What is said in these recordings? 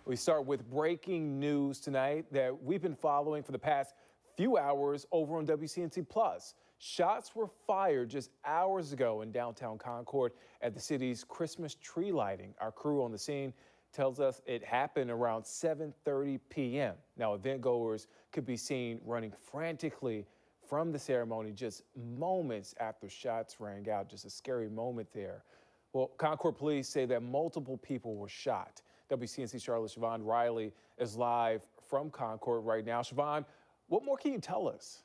We start with breaking news tonight that we've been following for the past few hours over on WCNC Plus. Shots were fired just hours ago in downtown Concord at the city's Christmas tree lighting. Our crew on the scene tells us it happened around 7:30 p.m. Now, event goers could be seen running frantically from the ceremony just moments after shots rang out. Just a scary moment there. Well, Concord police say that multiple people were shot. WCNC Charlotte Siobhan Riley is live from Concord right now. Siobhan, what more can you tell us?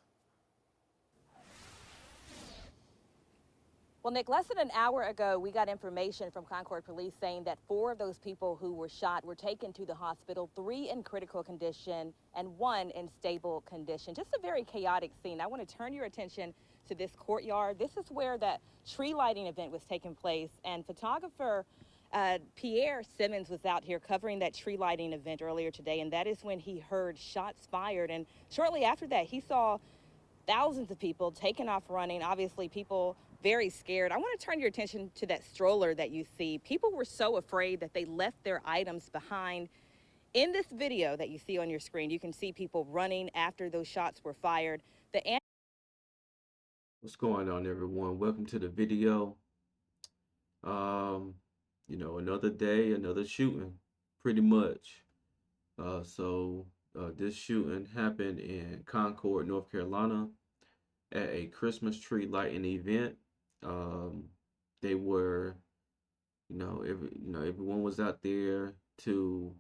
Well, Nick, less than an hour ago, we got information from Concord police saying that 4 of those people who were shot were taken to the hospital, 3 in critical condition and 1 in stable condition. Just a very chaotic scene. I want to turn your attention to this courtyard. This is where that tree lighting event was taking place, and photographer Pierre Simmons was out here covering that tree lighting event earlier today, and that is when he heard shots fired. And shortly after that, he saw thousands of people taking off running. Obviously, people very scared. I want to turn your attention to that stroller that you see. People were so afraid that they left their items behind. In this video that you see on your screen, you can see people running after those shots were fired. What's going on, everyone? Welcome to the video. Um, another day, another shooting, pretty much. This shooting happened in Concord, North Carolina, at a Christmas tree lighting event. Um, they were, everyone was out there to,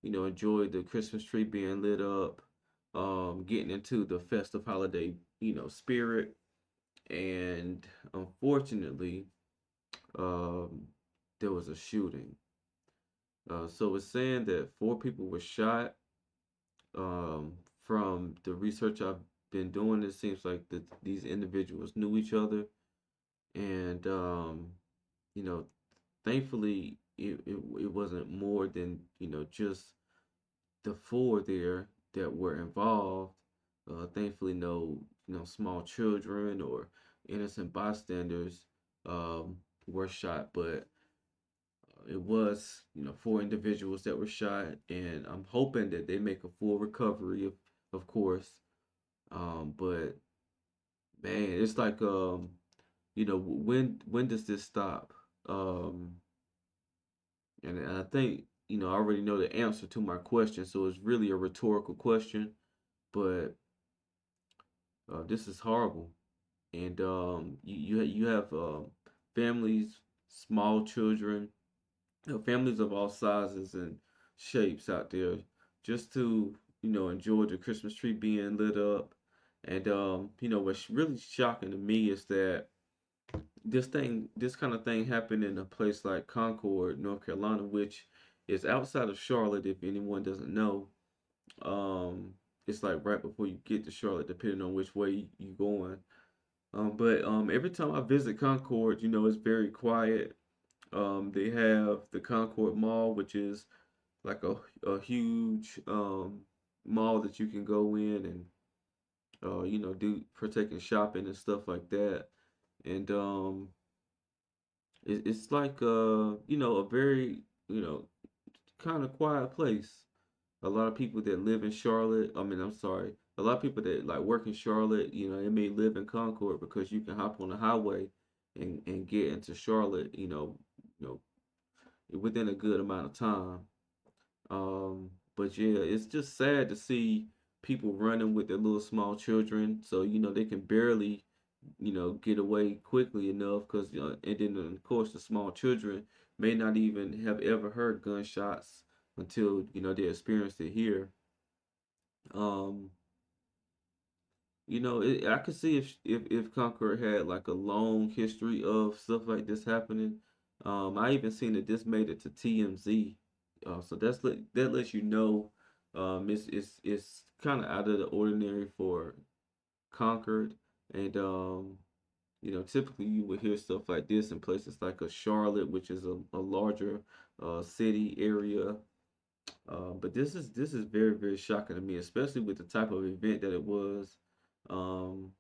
enjoy the Christmas tree being lit up, getting into the festive holiday, spirit. And unfortunately, um, there was a shooting. So it's saying that 4 people were shot. From the research I've been doing, it seems like that these individuals knew each other, and you know, thankfully, it wasn't more than just the 4 there that were involved. Thankfully, no small children or innocent bystanders were shot, but it was 4 individuals that were shot, and I'm hoping that they make a full recovery, of course. But man, it's like when does this stop? Um, and I think I already know the answer to my question, so it's really a rhetorical question. But this is horrible, and you have families, small children, families of all sizes and shapes out there just to enjoy the Christmas tree being lit up. And what's really shocking to me is that this kind of thing happened in a place like Concord, North Carolina, which is outside of Charlotte. If anyone doesn't know, um, it's like right before you get to Charlotte, depending on which way you going. But every time I visit Concord, it's very quiet. They have the Concord Mall, which is like a huge mall that you can go in and do partake in shopping and stuff like that. And it's like a very kind of quiet place. A lot of people that live in Charlotte, I mean, I'm sorry, a lot of people that like work in Charlotte, they may live in Concord because you can hop on the highway and get into Charlotte, you know, within a good amount of time. But yeah, it's just sad to see people running with their little small children, so they can barely, get away quickly enough. Because and then of course the small children may not even have ever heard gunshots until they experienced it here. Um, I could see if Concord had like a long history of stuff like this happening. I even seen that this made it to TMZ. So that lets you know, it's kind of out of the ordinary for Concord, and typically you would hear stuff like this in places like a Charlotte, which is a larger city area. But this is very, very shocking to me, especially with the type of event that it was. Um,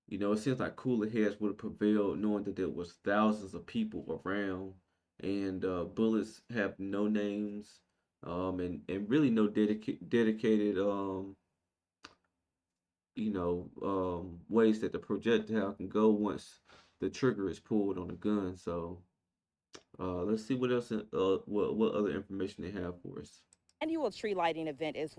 it seems like cooler heads would have prevailed, knowing that there was thousands of people around, and bullets have no names. and really no dedicated ways that the projectile can go once the trigger is pulled on the gun. So let's see what else, what other information they have for us. Annual tree lighting event is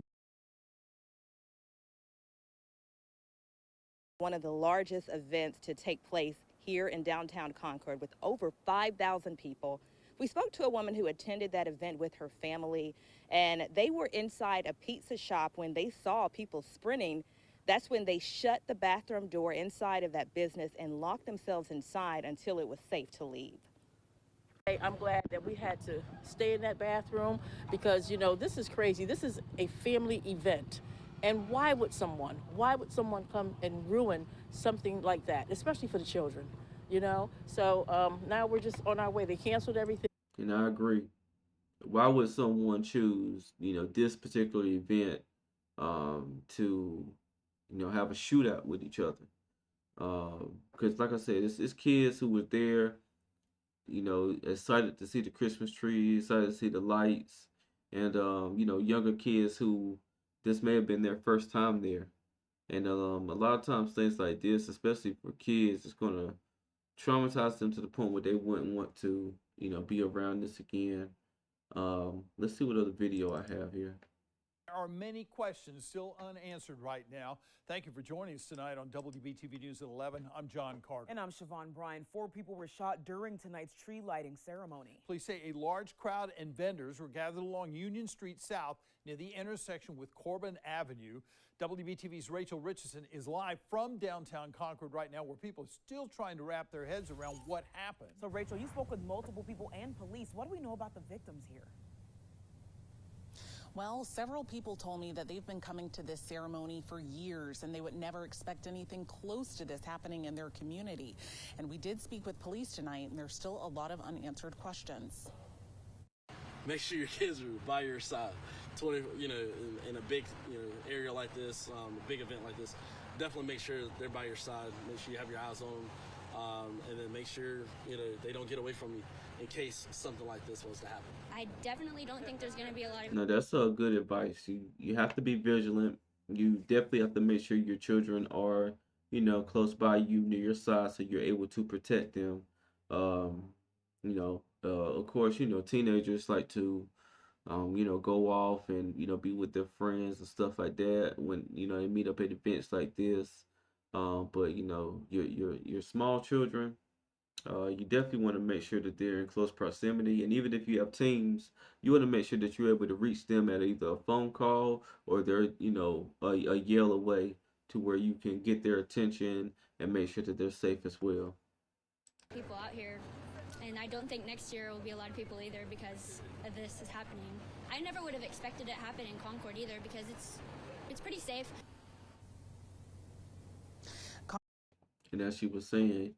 one of the largest events to take place here in downtown Concord with over 5,000 people. We spoke to a woman who attended that event with her family, and they were inside a pizza shop when they saw people sprinting. That's when they shut the bathroom door inside of that business and locked themselves inside until it was safe to leave. I'm glad that we had to stay in that bathroom because, you know, this is crazy. This is a family event. And why would someone come and ruin something like that, especially for the children, you know? So now we're just on our way. They canceled everything. And I agree. Why would someone choose, this particular event, to, have a shootout with each other? Because, like I said, it's kids who were there, excited to see the Christmas tree, excited to see the lights, and younger kids who this may have been their first time there. And a lot of times things like this, especially for kids, it's gonna traumatize them to the point where they wouldn't want to, be around this again. Let's see what other video I have here. There are many questions still unanswered right now. Thank you for joining us tonight on WBTV News at 11. I'm John Carter. And I'm Siobhan Bryan. 4 people were shot during tonight's tree lighting ceremony. Police say a large crowd and vendors were gathered along Union Street South near the intersection with Corbin Avenue. WBTV's Rachel Richardson is live from downtown Concord right now, where people are still trying to wrap their heads around what happened. So, Rachel, you spoke with multiple people and police. What do we know about the victims here? Well, several people told me that they've been coming to this ceremony for years and they would never expect anything close to this happening in their community. And we did speak with police tonight, and there's still a lot of unanswered questions. Make sure your kids are by your side. 20, in a big, area like this, a big event like this, definitely make sure they're by your side. Make sure you have your eyes on them, and then make sure, they don't get away from you in case something like this was to happen. I definitely don't think there's going to be a lot of... No, that's good advice. You have to be vigilant. You definitely have to make sure your children are, close by you, near your side, so you're able to protect them. Of course, teenagers like to, go off and, be with their friends and stuff like that when, they meet up at events like this. But, your small children, you definitely want to make sure that they're in close proximity. And even if you have teams, you want to make sure that you're able to reach them at either a phone call or they're, a yell away to where you can get their attention and make sure that they're safe as well. People out here, and I don't think next year will be a lot of people either because of this is happening. I never would have expected it to happen in Concord either because it's pretty safe. And as she was saying,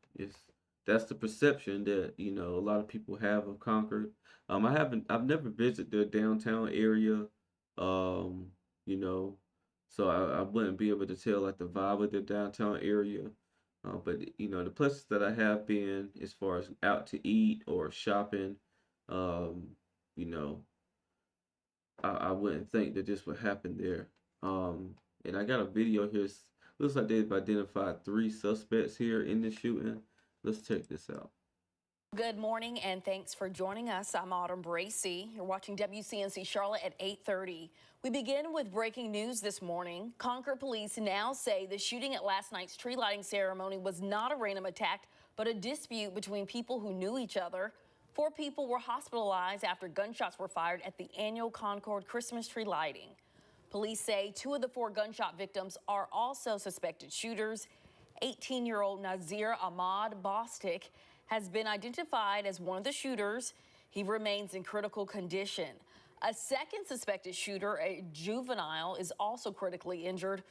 that's the perception that, a lot of people have of Concord. I've never visited the downtown area, so I wouldn't be able to tell like the vibe of the downtown area. But the places that I have been, as far as out to eat or shopping, I wouldn't think that this would happen there. And I got a video here. Looks like they've identified 3 suspects here in the shooting. Let's check this out. Good morning and thanks for joining us. I'm Autumn Bracey. You're watching WCNC Charlotte at 8:30. We begin with breaking news this morning. Concord police now say the shooting at last night's tree lighting ceremony was not a random attack, but a dispute between people who knew each other. 4 people were hospitalized after gunshots were fired at the annual Concord Christmas tree lighting. Police say 2 of the 4 gunshot victims are also suspected shooters. 18-year-old Nazir Ahmad Bostic has been identified as one of the shooters. He remains in critical condition. A second suspected shooter, a juvenile, is also critically injured.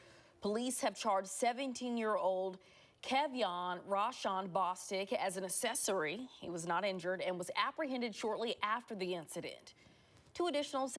Police have charged 17-year-old Kevyon Rashan Bostic as an accessory. He was not injured and was apprehended shortly after the incident. 2 additional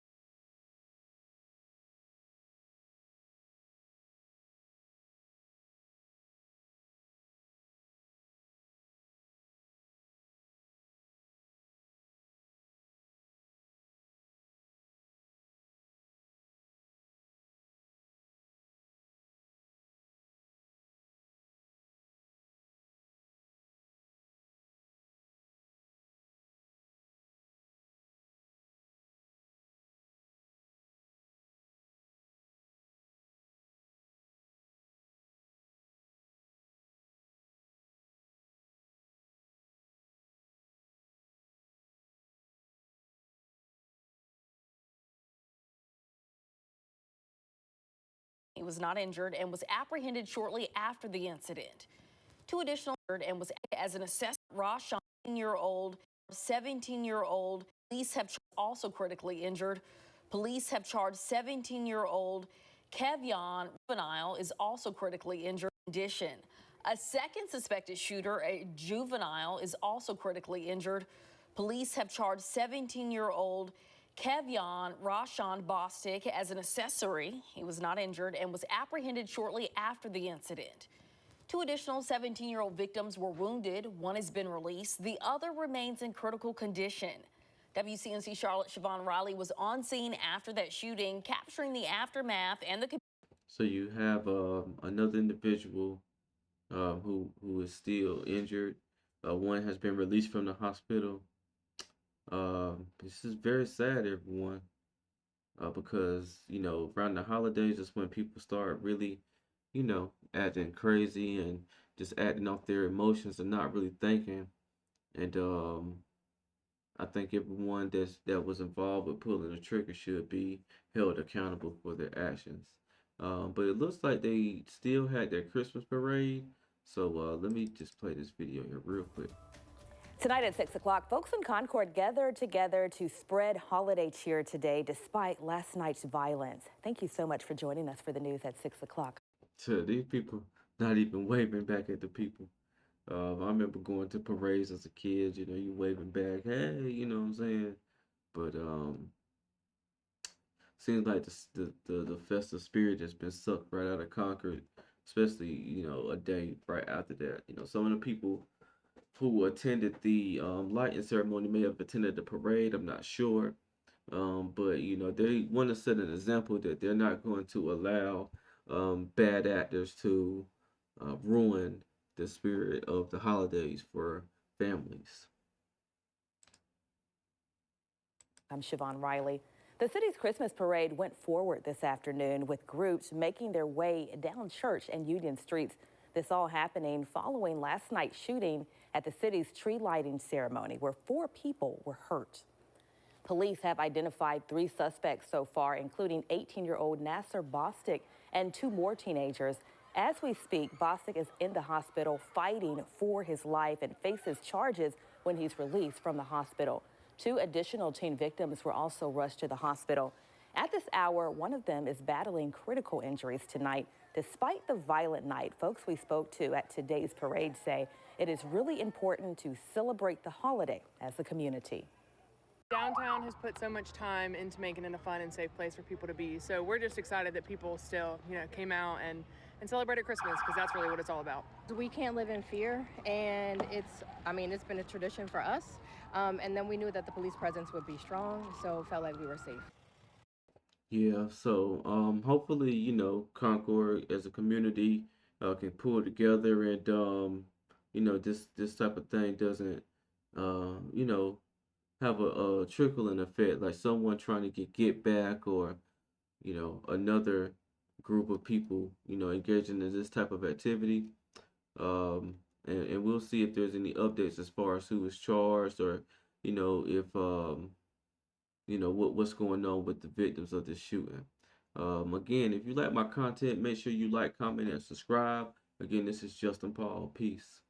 He was not injured and was apprehended shortly after the incident. Two additional and was as an assessor. Rashawn, 17-year-old. Police have also critically injured. Police have charged 17-year-old Kevion Juvenile is also critically injured condition. A second suspected shooter, a juvenile, is also critically injured. Police have charged 17-year-old Kevion Rashawn Bostic as an accessory. He was not injured and was apprehended shortly after the incident. Two additional 17-year-old victims were wounded. One has been released. The other remains in critical condition. WCNC Charlotte Siobhan Riley was on scene after that shooting, capturing the aftermath and the. So you have another individual who is still injured. One has been released from the hospital. This is very sad, everyone, because around the holidays is when people start really, acting crazy and just acting off their emotions and not really thinking. And I think everyone that was involved with pulling the trigger should be held accountable for their actions. But it looks like they still had their Christmas parade. So let me just play this video here real quick. Tonight at 6 o'clock, folks in Concord gathered together to spread holiday cheer today despite last night's violence. Thank you so much for joining us for the news at 6 o'clock. So these people not even waving back at the people. I remember going to parades as a kid, you waving back, hey, you know what I'm saying? But seems like the festive spirit has been sucked right out of Concord, especially, a day right after that. Some of the people who attended the lighting ceremony may have attended the parade, I'm not sure. But, they want to set an example that they're not going to allow bad actors to ruin the spirit of the holidays for families. I'm Siobhan Riley. The city's Christmas parade went forward this afternoon with groups making their way down Church and Union Streets. This all happening following last night's shooting at the city's tree lighting ceremony where 4 people were hurt. Police have identified 3 suspects so far, including 18-year-old Nasser Bostic and 2 more teenagers. As we speak, Bostic is in the hospital fighting for his life and faces charges when he's released from the hospital. 2 additional teen victims were also rushed to the hospital. At this hour, one of them is battling critical injuries tonight. Despite the violent night, folks we spoke to at today's parade say it is really important to celebrate the holiday as a community. Downtown has put so much time into making it a fun and safe place for people to be. So we're just excited that people still, came out and celebrated Christmas, because that's really what it's all about. We can't live in fear, and it's been a tradition for us. And then we knew that the police presence would be strong, so it felt like we were safe. Yeah, so hopefully, Concord as a community can pull together and this type of thing doesn't have a trickling effect, like someone trying to get back, or another group of people engaging in this type of activity. And we'll see if there's any updates as far as who is charged, or if what's going on with the victims of this shooting. Again, if you like my content, make sure you like, comment, and subscribe. Again, this is Justin Paul. Peace.